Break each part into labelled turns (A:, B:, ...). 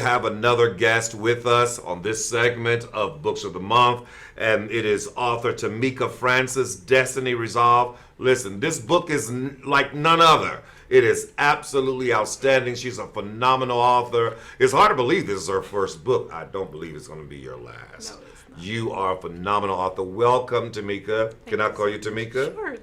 A: have another guest with us on this segment of Books of the Month, and it is author Tamieka Francis, Destiny Resolved. Listen, this book is like none other. It is absolutely outstanding. She's a phenomenal author. It's hard to believe this is her first book. I don't believe it's going to be your last.
B: No, it's not.
A: You are a phenomenal author. Welcome, Tamieka. Can I call you Tamieka?
B: Sure.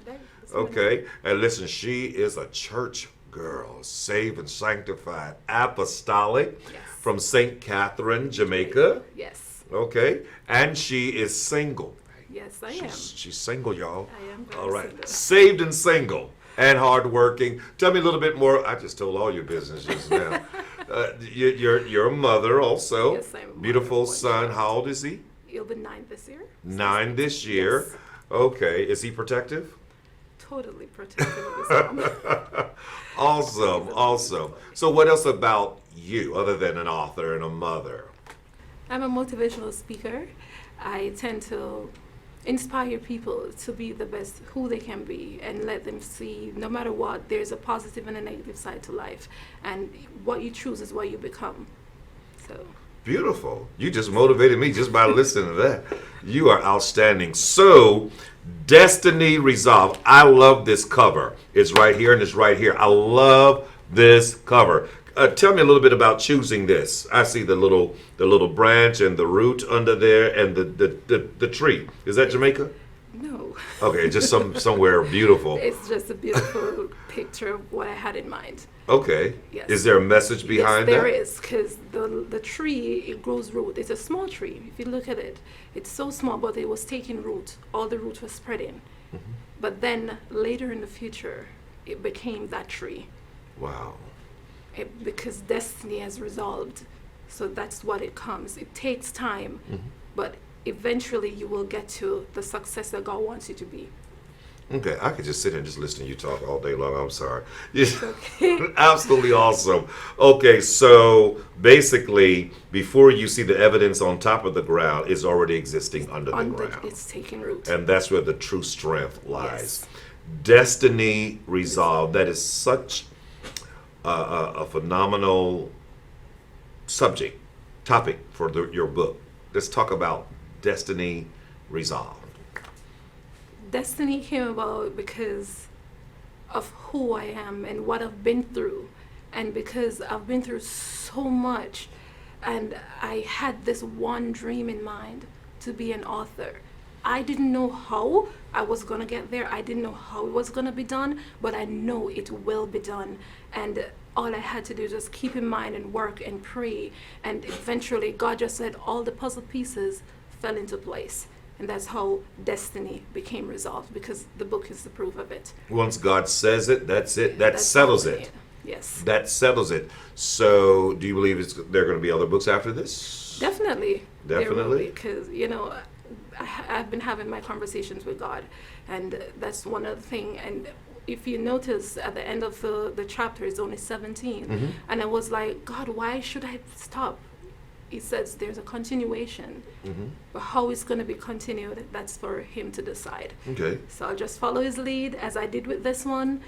A: Okay. And listen, she is a church girl, saved and sanctified, apostolic,
B: Yes.
A: from St. Catherine, Jamaica.
B: Yes.
A: Okay. And she is single.
B: Yes, I am.
A: She's single, y'all.
B: I am very
A: All right.
B: single.
A: Saved and single and hardworking. Tell me a little bit more. I just told all your business just now. You're a mother also.
B: Yes, I'm a mother
A: Beautiful
B: of one
A: son.
B: child.
A: How old is he?
B: He'll be 9 this year.
A: 9 this year.
B: Yes.
A: Okay. Is he protective?
B: Totally protective of his mom.
A: Awesome. So what else about you other than an author and a mother?
B: I'm a motivational speaker. I tend to inspire people to be the best who they can be and let them see no matter what, there's a positive and a negative side to life. And what you choose is what you become. So
A: Beautiful. You just motivated me just by listening to that. You are outstanding. So, Destiny Resolved. I love this cover. It's right here and it's right here. I love this cover. Tell me a little bit about choosing this. I see the little branch and the root under there and the tree. Is that Jamaica?
B: no,
A: Okay, just somewhere beautiful.
B: it's just a beautiful picture of what I had in mind.
A: Okay.
B: Yes.
A: Is there a message behind
B: yes, there
A: that?
B: is, because the tree, it grows root. It's a small tree. If you look at it, it's so small, but it was taking root. All the root was spreading.
A: Mm-hmm.
B: But then later in the future, it became that tree.
A: Wow.
B: Because destiny has resolved. So that's what it comes. It takes time, but eventually you will get to the success that God wants you to be.
A: Okay, I could just sit here and just listen to you talk all day long. I'm sorry.
B: Okay.
A: Absolutely awesome. Okay, so basically, before you see the evidence on top of the ground, it's already existing under the ground.
B: It's taking root.
A: And that's where the true strength lies.
B: Yes.
A: Destiny Resolved. That is such a phenomenal topic for your book. Let's talk about Destiny Resolved.
B: Destiny came about because of who I am and what I've been through, and because I've been through so much, and I had this one dream in mind, to be an author. I didn't know how I was gonna get there. I didn't know how it was gonna be done, but I know it will be done. And all I had to do was just keep in mind and work and pray, and eventually God just said all the puzzle pieces fell into place. And that's how destiny became resolved, because the book is the proof of it.
A: Once God says it, that's it. That
B: That's
A: settles
B: how
A: it.
B: Yes.
A: That settles it. So, do you believe there are going to be other books after this?
B: Definitely.
A: Definitely?
B: Because, I've been having my conversations with God, and that's one other thing. And if you notice at the end of the chapter, it's only 17. And I was like, God, why should I stop? He says there's a continuation, but how it's going to be continued, that's for him to decide.
A: Okay.
B: So I'll just follow his lead as I did with this one,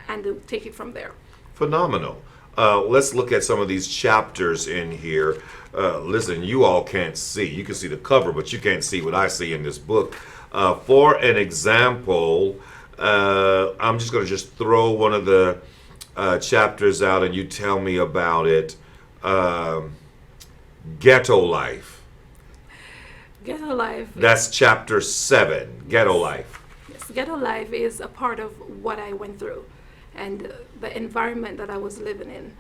B: and take it from there.
A: Phenomenal. Let's look at some of these chapters in here. Listen, you all can't see. You can see the cover, but you can't see what I see in this book. For an example, I'm just going to just throw one of the chapters out and you tell me about it. Ghetto Life.
B: Ghetto life.
A: That's chapter 7, Ghetto Life.
B: Yes, ghetto life is a part of what I went through, and the environment that I was living in.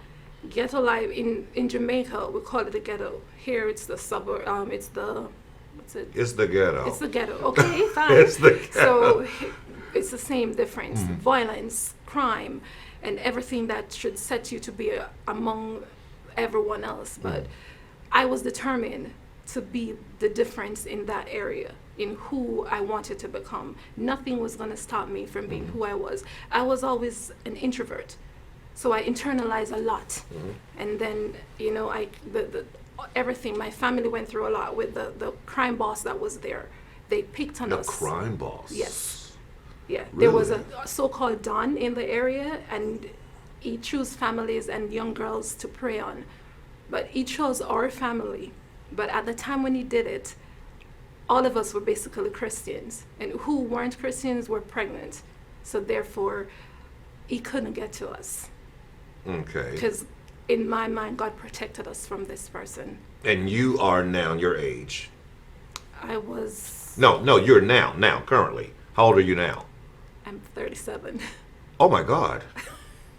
B: Ghetto life in Jamaica, we call it a ghetto. Here it's the suburb. It's the what's it?
A: It's the ghetto.
B: It's the ghetto. Okay, fine.
A: It's the ghetto.
B: So it's the same difference: violence, crime, and everything that should set you to be among everyone else. But I was determined to be the difference in that area, in who I wanted to become. Nothing was going to stop me from being who I was. I was always an introvert, so I internalized a lot. And then, everything, my family went through a lot with the crime boss that was there. They picked on
A: The
B: us.
A: crime boss.
B: Yes. Yeah. There was
A: Really?
B: a so-called Don in the area, and he chose families and young girls to prey on. But he chose our family. But at the time when he did it, all of us were basically Christians. And who weren't Christians were pregnant. So therefore, he couldn't get to us.
A: Okay.
B: Because in my mind, God protected us from this person.
A: And you are now your age.
B: I was...
A: No, you're now, currently. How old are you now?
B: I'm 37.
A: Oh my God.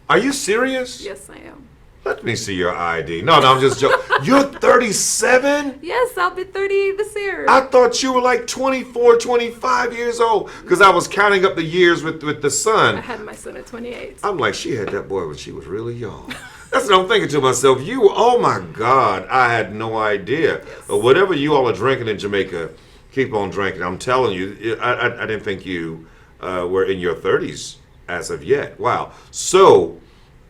A: Are you serious?
B: Yes, I am.
A: Let me see your ID. No, I'm just joking. You're 37?
B: Yes, I'll be 30 this year.
A: I thought you were like 24, 25 years old because I was counting up the years with the
B: I
A: son.
B: had my son at 28.
A: I'm like, she had that boy when she was really young. That's what I'm thinking to myself. Oh my God, I had no idea.
B: Yes.
A: Whatever you all are drinking in Jamaica, keep on drinking. I'm telling you, I didn't think you were in your 30s as of yet. Wow. So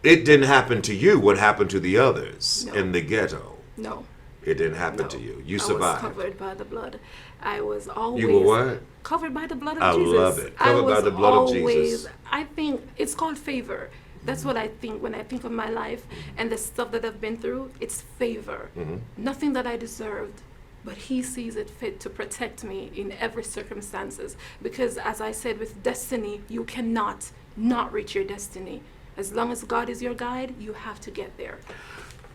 A: it didn't happen to you what happened to the others
B: No.
A: in the ghetto.
B: No.
A: It didn't happen
B: No.
A: to you. You
B: I was
A: survived.
B: covered by the blood. I was always...
A: You were what?
B: Covered by the blood of
A: I
B: Jesus.
A: love it. Covered by the blood of Jesus.
B: I think it's called favor. That's what I think when I think of my life and the stuff that I've been through. It's favor.
A: Mhm.
B: Nothing that I deserved, but he sees it fit to protect me in every circumstances. Because as I said, with destiny, you cannot not reach your destiny. As long as God is your guide, you have to get there.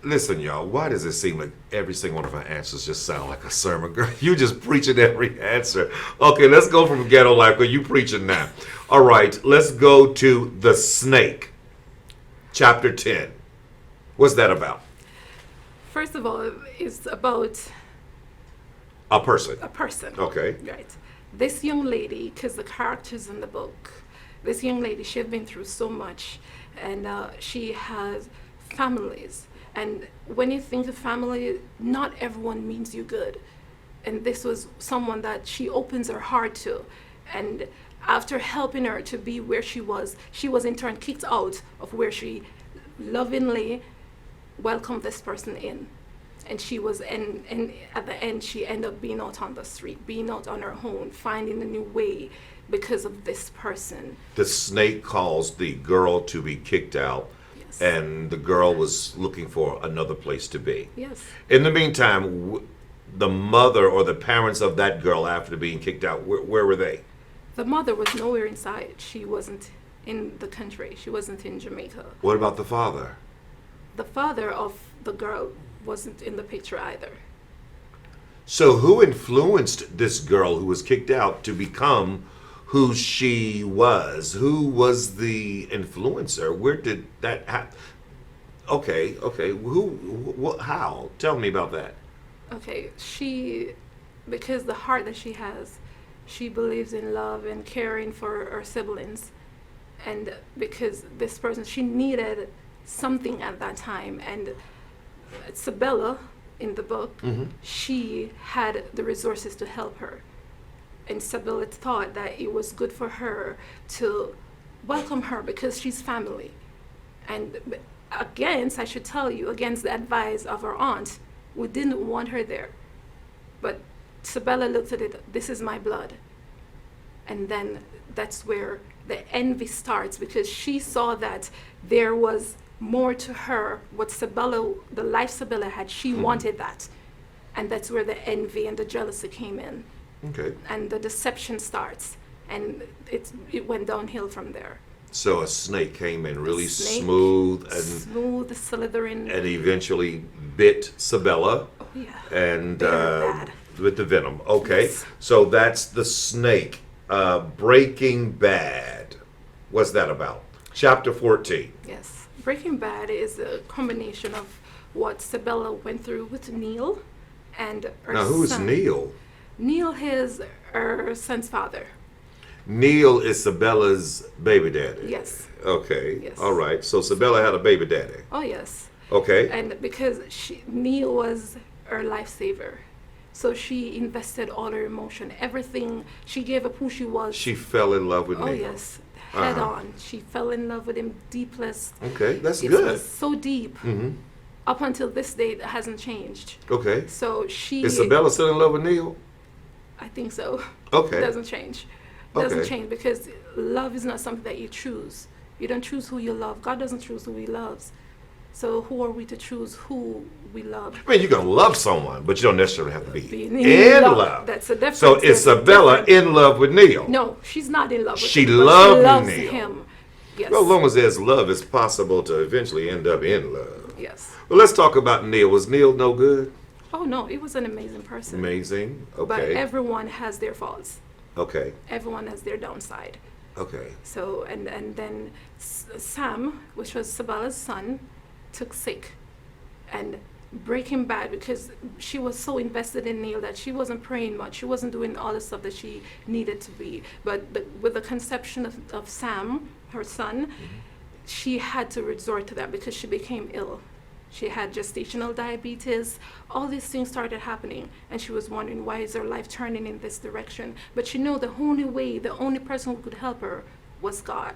A: Listen, y'all, why does it seem like every single one of our answers just sound like a sermon? Girl, you just preaching every answer. Okay, let's go from ghetto life, because you preaching now. All right, let's go to the snake. Chapter 10. What's that about?
B: First of all, it's about
A: A person.
B: a person.
A: Okay.
B: Right. This young lady, because the characters in the book, this young lady, she had been through so much, and she has families. And when you think of family, not everyone means you good. And this was someone that she opens her heart to. And after helping her to be where she was in turn kicked out of where she lovingly welcomed this person in. And she was, and at the end, she ended up being out on the street, being out on her own, finding a new way because of this person.
A: The snake caused the girl to be kicked out,
B: Yes.
A: and the girl was looking for another place to be.
B: Yes.
A: In the meantime, the mother or the parents of that girl, after being kicked out, where were they?
B: The mother was nowhere inside. She wasn't in the country. She wasn't in Jamaica.
A: What about the father?
B: The father of the girl wasn't in the picture either.
A: So who influenced this girl who was kicked out to become who she was? Who was the influencer? Where did that happen? Okay. How? Tell me about that.
B: Okay, because the heart that she has, she believes in love and caring for her siblings. And because this person, she needed something at that time. And Sabella, in the book, she had the resources to help her. And Sabella thought that it was good for her to welcome her because she's family. And against, I should tell you, against the advice of her aunt, we didn't want her there. But Sabella looked at it, this is my blood. And then that's where the envy starts, because she saw that there was more to her, what Sabella, the life Sabella had, she wanted that. And that's where the envy and the jealousy came in.
A: Okay.
B: And the deception starts. And it went downhill from there.
A: So a snake came in really
B: Snake,
A: smooth
B: smooth, slithering.
A: and eventually bit Sabella.
B: Oh, yeah.
A: And
B: Very bad.
A: with the venom. Okay.
B: Yes.
A: So that's the snake. Breaking Bad. What's that about? Chapter 14.
B: Yes. Breaking Bad is a combination of what Sabella went through with Neil and her
A: Now, who is
B: son.
A: Neil?
B: Neil is her son's father.
A: Neil is Sabella's baby daddy.
B: Yes.
A: Okay.
B: Yes.
A: All right. So Sabella had a baby daddy.
B: Oh, yes.
A: Okay.
B: And because Neil was her lifesaver. So she invested all her emotion, everything. She gave up who she was.
A: She fell in love with
B: Oh,
A: Neil.
B: yes. Head
A: Uh-huh.
B: on. She fell in love with him deepest.
A: Okay. That's
B: It
A: good.
B: was so deep.
A: Mm-hmm.
B: Up until this day, it hasn't changed.
A: Okay.
B: So she...
A: Is Sabella still in love with Neil?
B: I think so.
A: Okay.
B: It doesn't change. It doesn't
A: Okay.
B: change because love is not something that you choose. You don't choose who you love. God doesn't choose who he loves. So who are we to choose who we love?
A: I mean, you can love someone, but you don't necessarily have to be
B: Being
A: in love.
B: That's a difference.
A: So is Isabella in love with Neil?
B: No, she's not in love with
A: She
B: him. But
A: loved
B: she loves
A: Neil.
B: him. Yes.
A: Well, as long as there's love, it's possible to eventually end up in love.
B: Yes.
A: Well, let's talk about Neil. Was Neil no good?
B: Oh no, he was an amazing person.
A: Amazing.
B: But
A: Okay.
B: everyone has their faults.
A: Okay.
B: Everyone has their downside.
A: Okay.
B: So and then Sam, which was Sabella's son, took sick, and Breaking Bad, because she was so invested in Neil that she wasn't praying much. She wasn't doing all the stuff that she needed to be. But with the conception of Sam, her son, she had to resort to that because she became ill. She had gestational diabetes. All these things started happening, and she was wondering, why is her life turning in this direction? But she knew the only way, the only person who could help her was God.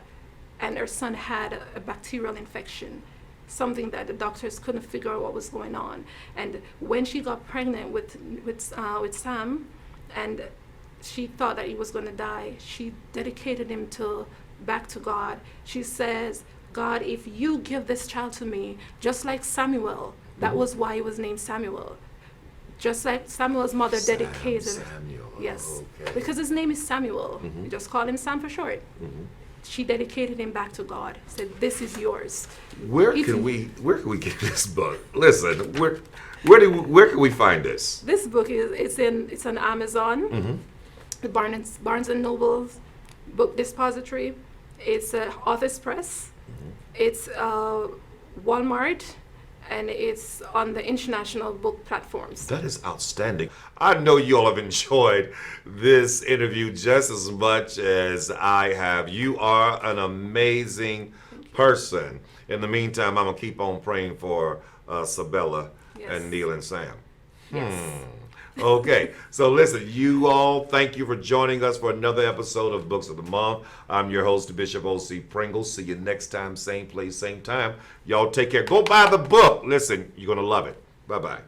B: And her son had a bacterial infection, something that the doctors couldn't figure out what was going on. And when she got pregnant with Sam, and she thought that he was going to die, she dedicated him back to God. She says, God, if you give this child to me, just like Samuel, that was why he was named Samuel. Just like Samuel's mother dedicated.
A: Samuel.
B: Yes,
A: Okay.
B: because his name is Samuel. You just call him Sam for short. She dedicated him back to God. Said, "This is yours."
A: Where can we get this book? Listen, where can we find this?
B: This book it's on Amazon, the Barnes and Noble's book depository. It's Authors Press. It's Walmart, and it's on the international book platforms.
A: That is outstanding. I know you all have enjoyed this interview just as much as I have. You are an amazing person. In the meantime, I'm going to keep on praying for Sabella and Neil and Sam.
B: Yes.
A: Okay, so listen, you all, thank you for joining us for another episode of Books of the Month. I'm your host, Bishop O.C. Pringle. See you next time, same place, same time. Y'all take care. Go buy the book. Listen, you're going to love it. Bye-bye.